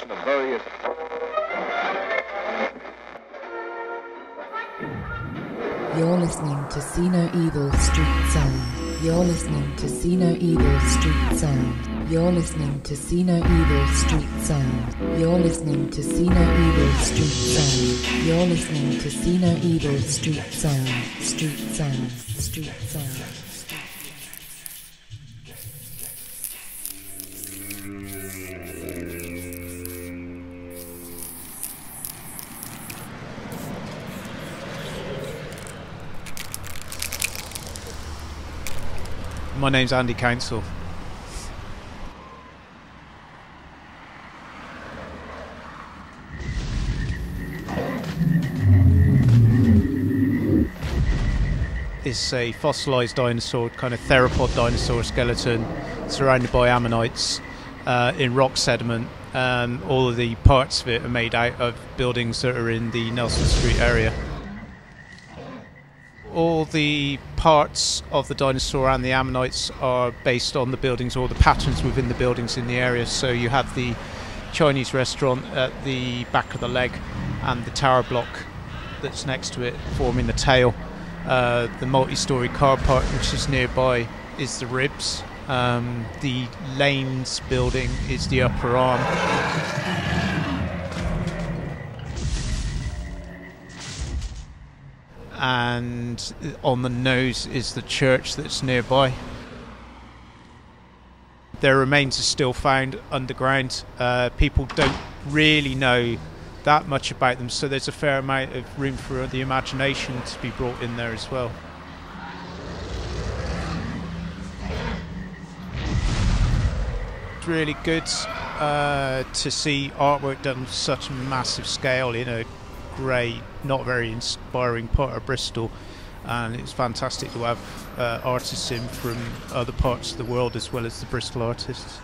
and of various... You're listening to See No Evil Street Sound. You're listening to See No Evil Street Sound. You're listening to See No Evil Street Sound. You're listening to See No Evil Street Sound. You're listening to See No Evil Street Sound. Street Sound. Street Sound. My name's Andy Council. It's a fossilised dinosaur, kind of theropod dinosaur skeleton surrounded by ammonites in rock sediment. All of the parts of it are made out of buildings that are in the Nelson Street area. All the parts of the dinosaur and the ammonites are based on the buildings or the patterns within the buildings in the area. So you have the Chinese restaurant at the back of the leg and the tower block that's next to it forming the tail. The multi-storey car park which is nearby is the ribs. The lanes building is the upper arm. And on the nose is the church that's nearby. Their remains are still found underground. People don't really know that much about them, so there's a fair amount of room for the imagination to be brought in there as well. It's really good to see artwork done on such a massive scale in a grey, not very inspiring part of Bristol, and it's fantastic to have artists in from other parts of the world as well as the Bristol artists.